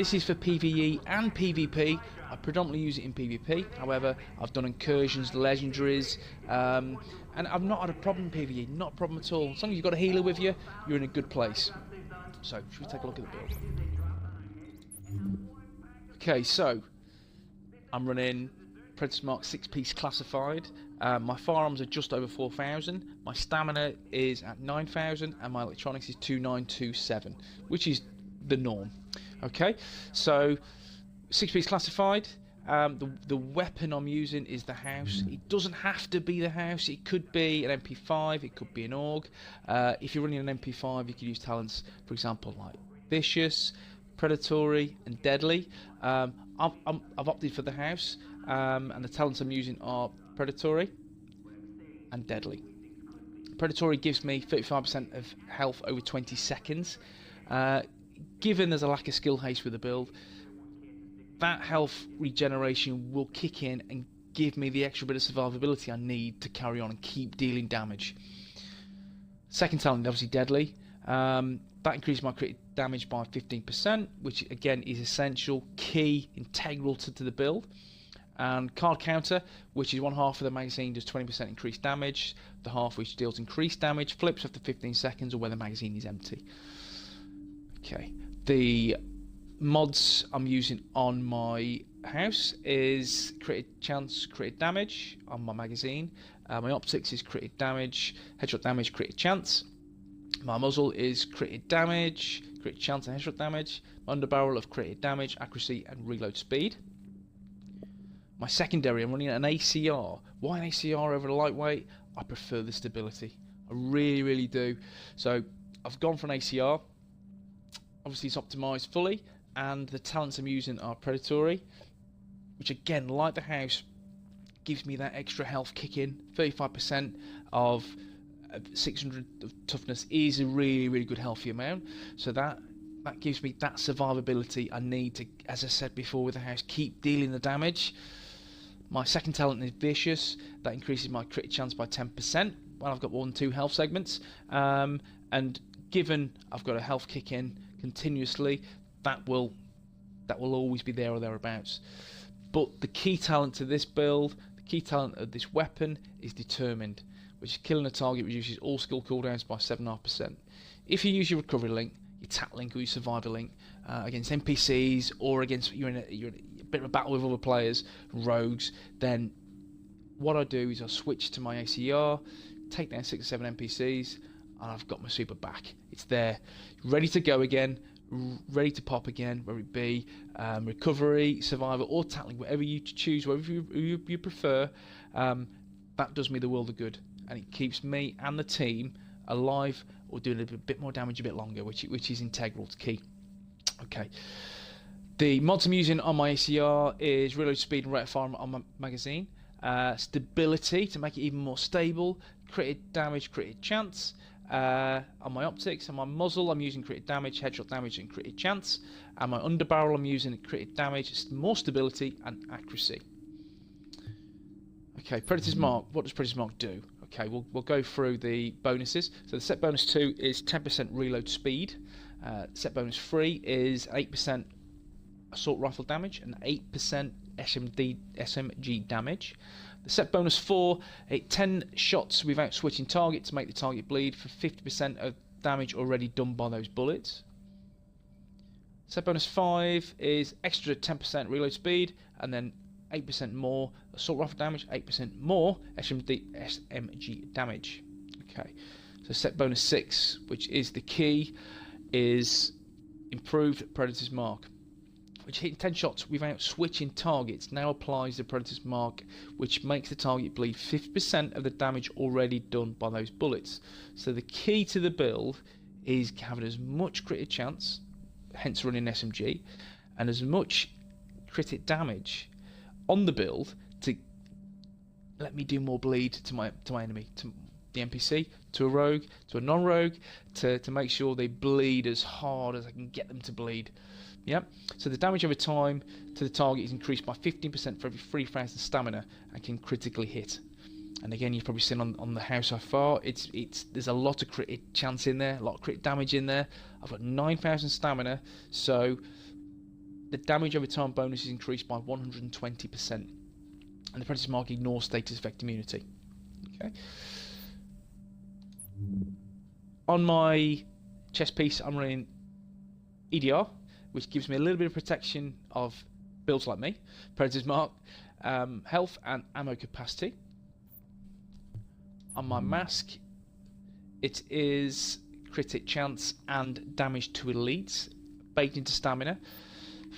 this is for PvE and PvP. I predominantly use it in PvP. However, I've done incursions, legendaries, and I've not had a problem in PvE. Not a problem at all. As long as you've got a healer with you, you're in a good place. So, should we take a look at the build? Okay, so I'm running Predator's Mark 6-piece classified. My firearms are just over 4,000. My stamina is at 9,000, and my electronics is 2927, which is the norm. Okay, so 6-piece classified. The weapon I'm using is the House. It doesn't have to be the House. It could be an MP5. It could be an AUG. If you're running an MP5, you could use talents, for example, like Vicious, Predatory, and Deadly. I've opted for the House, and the talents I'm using are Predatory and Deadly. Predatory gives me 35% of health over 20 seconds. Given there's a lack of skill haste with the build, that health regeneration will kick in and give me the extra bit of survivability I need to carry on and keep dealing damage. Second talent, obviously Deadly. That increases my crit damage by 15%, which again is essential, key, integral to the build. And Card Counter, which is one half of the magazine, does 20% increased damage. The half which deals increased damage flips after 15 seconds or when the magazine is empty. Okay, the mods I'm using on my House is crit chance, crit damage on my magazine. My optics is crit damage, headshot damage, crit chance. My muzzle is crit damage, crit chance and headshot damage. My underbarrel of crit damage, accuracy and reload speed. My secondary, I'm running an ACR. Why an ACR over a lightweight? I prefer the stability. I really, really do. So I've gone for an ACR. Obviously it's optimised fully, and the talents I'm using are Predatory, which again, like the House, gives me that extra health kick in. 35% of 600 of toughness is a really, really good healthy amount. So that gives me that survivability I need to, as I said before with the House, keep dealing the damage. My second talent is Vicious. That increases my crit chance by 10% when I've got 1-2 health segments. And given I've got a health kick in continuously, that will always be there or thereabouts. But the key talent to this build, the key talent of this weapon is Determined, which is killing a target reduces all skill cooldowns by 7.5%. If you use your recovery link, your tap link or your survivor link against NPCs or against you're in a bit of a battle with other players, rogues, then what I do is I switch to my ACR, take down 6 or 7 NPCs, and I've got my super back. It's there, ready to go again, ready to pop again, whether it be recovery, survivor, or tackling, whatever you choose, whatever you prefer. That does me the world of good, and it keeps me and the team alive or doing a bit more damage a bit longer, which is integral to key. Okay. The mods I'm using on my ACR is reload speed and rate of fire on my magazine. Stability to make it even more stable. Crit damage, crit chance. On my optics, on my muzzle, I'm using crit damage, headshot damage, and crit chance. And my underbarrel, I'm using crit damage, more stability, and accuracy. Okay, Predator's Mark. What does Predator's Mark do? Okay, we'll go through the bonuses. So the set bonus 2 is 10% reload speed. Set bonus 3 is 8% assault rifle damage and 8% SMG damage. The set bonus 4, 10 shots without switching target to make the target bleed for 50% of damage already done by those bullets. Set bonus 5 is extra 10% reload speed and then 8% more assault rifle damage, 8% more SMG damage. Okay, so set bonus 6, which is the key, is improved Predator's Mark, which hitting 10 shots without switching targets now applies the Predator's Mark, which makes the target bleed 50% of the damage already done by those bullets. So the key to the build is having as much crit chance, hence running SMG, and as much crit damage on the build to let me do more bleed to my enemy, to the NPC, to a rogue, to a non-rogue, to make sure they bleed as hard as I can get them to bleed. Yep. So the damage over time to the target is increased by 15% for every 3,000 stamina and can critically hit. And again, you've probably seen on the House so far, there's a lot of crit chance in there, a lot of crit damage in there. I've got 9,000 stamina, so the damage over time bonus is increased by 120%, and the Apprentice Mark ignores status effect immunity. Okay. On my chest piece, I'm running EDR, which gives me a little bit of protection of builds like me, Predator's Mark, health and ammo capacity. On my mask, it is crit hit chance and damage to elites, baked into stamina.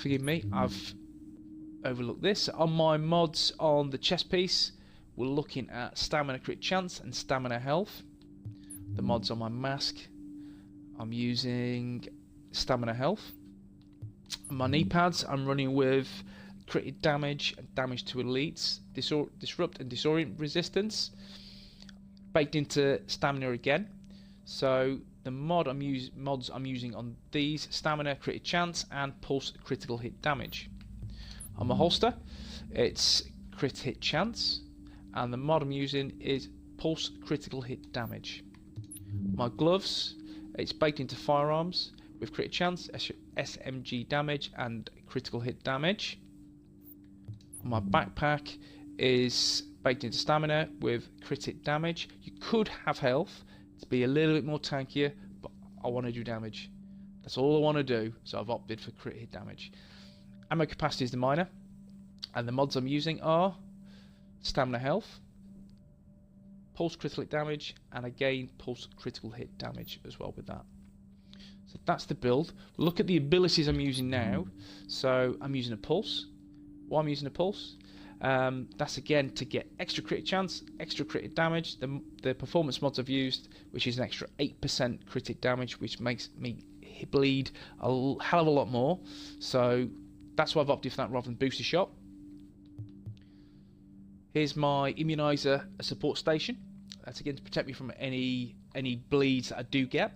Forgive me, I've overlooked this. On my mods on the chest piece, we're looking at stamina crit chance and stamina health. The mods on my mask, I'm using stamina health. On my knee pads, I'm running with crit damage and damage to elites, disrupt and disorient resistance, baked into stamina again. So the mods I'm using on these: stamina, crit chance, and pulse critical hit damage. On my holster, it's crit hit chance, and the mod I'm using is pulse critical hit damage. My gloves, it's baked into firearms with crit chance, SMG damage, and critical hit damage. My backpack is baked into stamina with crit hit damage. You could have health to be a little bit more tankier, but I want to do damage. That's all I want to do, so I've opted for crit hit damage. Ammo capacity is the minor, and the mods I'm using are stamina health, pulse critical hit damage, and again pulse critical hit damage as well with that. So that's the build. Look at the abilities I'm using now. So I'm using a pulse. Why I'm using a pulse? That's again to get extra crit chance, extra crit damage. The performance mods I've used, which is an extra 8% crit damage, which makes me bleed a hell of a lot more. So that's why I've opted for that rather than booster shot. Here's my immunizer support station. That's again to protect me from any bleeds that I do get.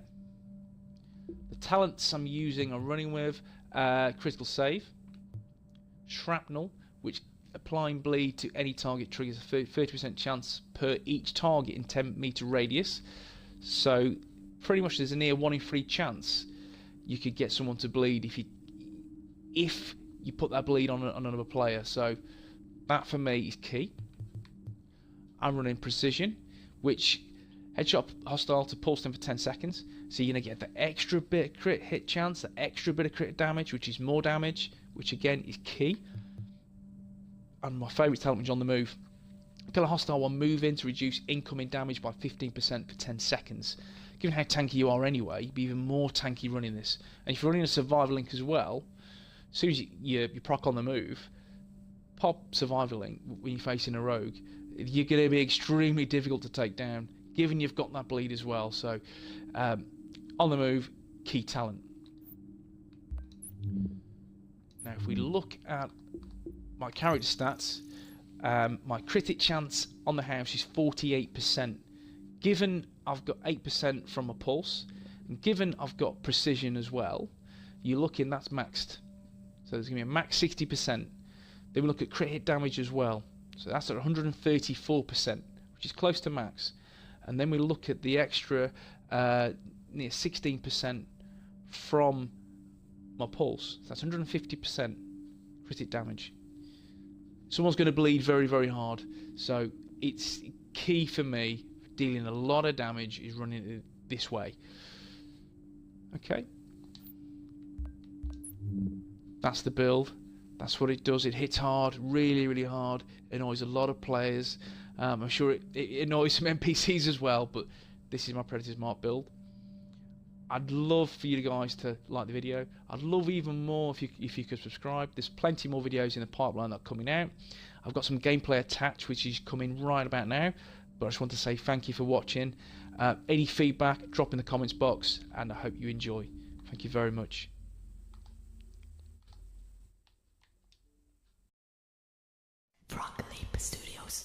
The talents I'm using are running with critical save, shrapnel, which applying bleed to any target triggers a 30% chance per each target in 10-meter radius. So pretty much there's a near 1 in 3 chance you could get someone to bleed if you put that bleed on another player. So that for me is key. I'm running precision, which headshot hostile to pulse them for 10 seconds. So you're going to get the extra bit of crit hit chance, the extra bit of crit damage, which is more damage, which again is key. And my favourite talent, which is on the move. Kill a hostile while moving to reduce incoming damage by 15% for 10 seconds. Given how tanky you are anyway, you'd be even more tanky running this. And if you're running a survival link as well, as soon as you proc on the move, pop survival link when you're facing a rogue, you're going to be extremely difficult to take down, given you've got that bleed as well. So, on the move, key talent. Now, if we look at my character stats, my crit chance on the house is 48%. Given I've got 8% from a pulse, and given I've got precision as well, you're looking, that's maxed. So there's going to be a max 60%. Then we look at crit hit damage as well. So that's at 134%, which is close to max. And then we look at the extra near 16% from my pulse. So that's 150% crit hit damage. Someone's going to bleed very, very hard. So it's key for me, dealing a lot of damage, is running it this way. Okay. That's the build. That's what it does. It hits hard, really, really hard. It annoys a lot of players. I'm sure it annoys some NPCs as well, but this is my Predator's Mark build. I'd love for you guys to like the video. I'd love even more if you could subscribe. There's plenty more videos in the pipeline that are coming out. I've got some gameplay attached, which is coming right about now. But I just want to say thank you for watching. Any feedback, drop in the comments box, and I hope you enjoy. Thank you very much. Broccoli Studios.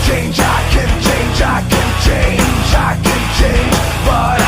change, I can change, I can change, I can change, but